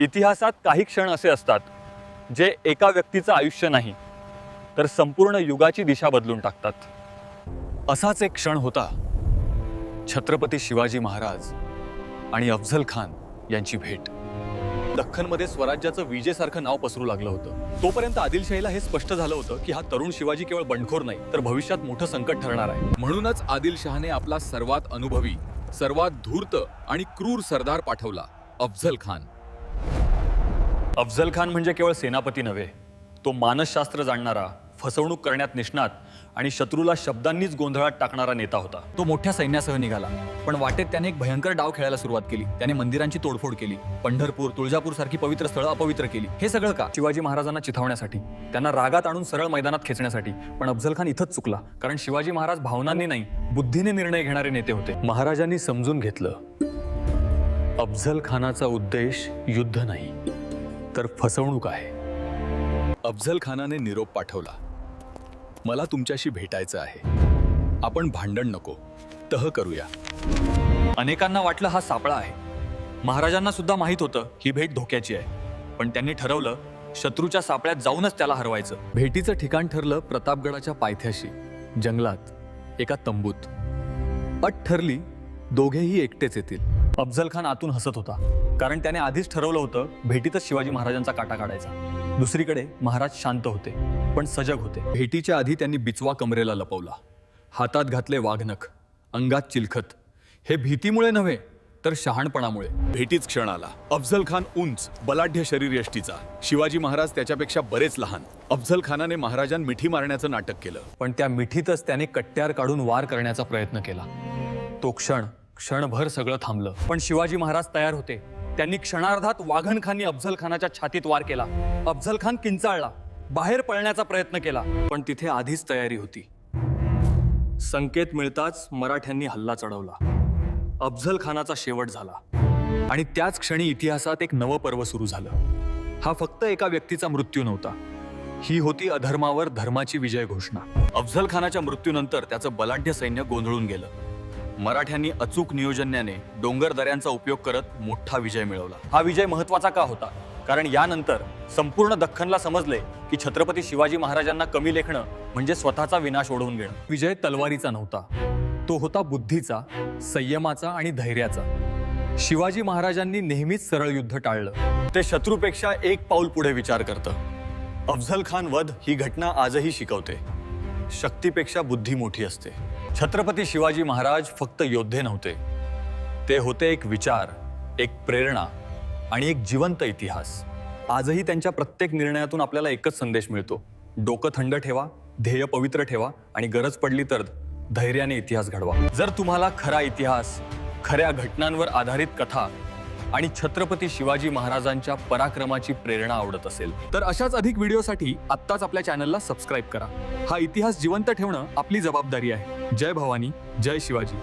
इतिहासात काही क्षण असे असतात जे एका व्यक्तीचं आयुष्य नाही तर संपूर्ण युगाची दिशा बदलून टाकतात। असाच एक क्षण होता छत्रपती शिवाजी महाराज आणि अफझल खान यांची भेट। दख्खनमध्ये स्वराज्याचं विजेसारखं नाव पसरू लागलं होतं। तोपर्यंत आदिलशाहीला हे स्पष्ट झालं होतं की हा तरुण शिवाजी केवळ बंडखोर नाही तर भविष्यात मोठं संकट ठरणार आहे। म्हणूनच आदिलशहाने आपला सर्वात अनुभवी, सर्वात धूर्त आणि क्रूर सरदार पाठवला, अफझल खान। अफझल खान म्हणजे केवळ सेनापती नव्हे, तो मानसशास्त्र जाणणारा, फसवणूक करण्यात निष्णात आणि शत्रूला शब्दांनीच गोंधळात टाकणारा नेता होता। तो मोठ्या सैन्यासह निघाला, पण वाटेत त्याने एक भयंकर डाव खेळायला सुरुवात केली। त्याने मंदिरांची तोडफोड केली, पंढरपूर, तुळजापूर सारखी पवित्र स्थळं अपवित्र केली। हे सगळं का? शिवाजी महाराजांना चिथावण्यासाठी, त्यांना रागात आणून सरळ मैदानात खेचण्यासाठी। पण अफझल खान इथंच चुकला, कारण शिवाजी महाराज भावनांनी नाही, बुद्धीने निर्णय घेणारे नेते होते। महाराजांनी समजून घेतलं, अफझल खानाचा उद्देश युद्ध नाही तर फसवणूक आहे। अफझल खानाने निरोप पाठवला, मला तुमच्याशी भेटायचं आहे, आपण भांडण नको, तह करूया। अनेकांना वाटलं हा सापळा आहे। महाराजांना सुद्धा माहित होतं ही भेट धोक्याची आहे, पण त्यांनी ठरवलं शत्रूच्या सापळ्यात जाऊनच त्याला हरवायचं। भेटीचं ठिकाण ठरलं प्रतापगडाच्या पायथ्याशी, जंगलात, एका तंबूत। अट ठरली, दोघेही एकटेच येतील। अफझल खान आतून हसत होता, कारण त्याने आधीच ठरवलं होतं भेटीतच शिवाजी महाराजांचा काटा काढायचा। दुसरीकडे महाराज शांत होते पण सजग होते। भेटीच्या आधी त्यांनी बिचवा कमरेला लपवला, हातात घातले वाघनख, अंगात चिलखत। हे भीतीमुळे नव्हे तर शहाणपणामुळे। भेटीच क्षण आला। अफझल खान उंच, बलाढ्य शरीरयष्टीचा, शिवाजी महाराज त्याच्यापेक्षा बरेच लहान। अफझल खानाने महाराजांना मिठी मारण्याचं नाटक केलं, पण त्या मिठीतच त्याने कट्ट्यार काढून वार करण्याचा प्रयत्न केला। तो क्षणभर सगळं थांबलं, पण शिवाजी महाराज तयार होते। त्यांनी क्षणार्धात वाघनखांनी अफझल खानाच्या छातीत वार केला। अफझल खान किंचाळला, बाहेर पळण्याचा प्रयत्न केला, पण तिथे आधीच तयारी होती। संकेत मिळताच मराठ्यांनी हल्ला चढवला। अफझल खानाचा शेवट झाला आणि त्याच क्षणी इतिहासात एक नवं पर्व सुरू झालं। हा फक्त एका व्यक्तीचा मृत्यू नव्हता, ही होती अधर्मावर धर्माची विजय घोषणा। अफझल खानाच्या मृत्यूनंतर त्याचं बलाढ्य सैन्य गोंधळून गेलं। मराठ्यांनी अचूक नियोजनाने डोंगर दऱ्यांचा उपयोग करत मोठा विजय मिळवला। हा विजय महत्वाचा का होता? कारण यानंतर संपूर्ण दख्खनला समजले की छत्रपती शिवाजी महाराजांना कमी लेखणं म्हणजे स्वतःचा विनाश ओढवून घेणं। विजय तलवारीचा नव्हता, तो होता बुद्धीचा, संयमाचा आणि धैर्याचा। शिवाजी महाराजांनी नेहमीच सरळ युद्ध टाळलं, ते शत्रूपेक्षा एक पाऊल पुढे विचार करतं। अफझल खान वध ही घटना आजही शिकवते, शक्तीपेक्षा बुद्धी मोठी असते। छत्रपती शिवाजी महाराज फक्त योद्धे नव्हते, ते होते एक विचार, एक प्रेरणा आणि एक जिवंत इतिहास। आजही त्यांच्या प्रत्येक निर्णयातून आपल्याला एकच संदेश मिळतो, डोकं थंड ठेवा, ध्येय पवित्र ठेवा आणि गरज पडली तर धैर्याने इतिहास घडवा। जर तुम्हाला खरा इतिहास, खऱ्या घटनांवर आधारित कथा आणि छत्रपती शिवाजी महाराजांच्या पराक्रमाची प्रेरणा आवडत असेल तर अशाच अधिक व्हिडिओसाठी आत्ताच आपल्या चॅनलला सबस्क्राईब करा। हा इतिहास जिवंत ठेवणं आपली जबाबदारी आहे। जय भवानी, जय शिवाजी।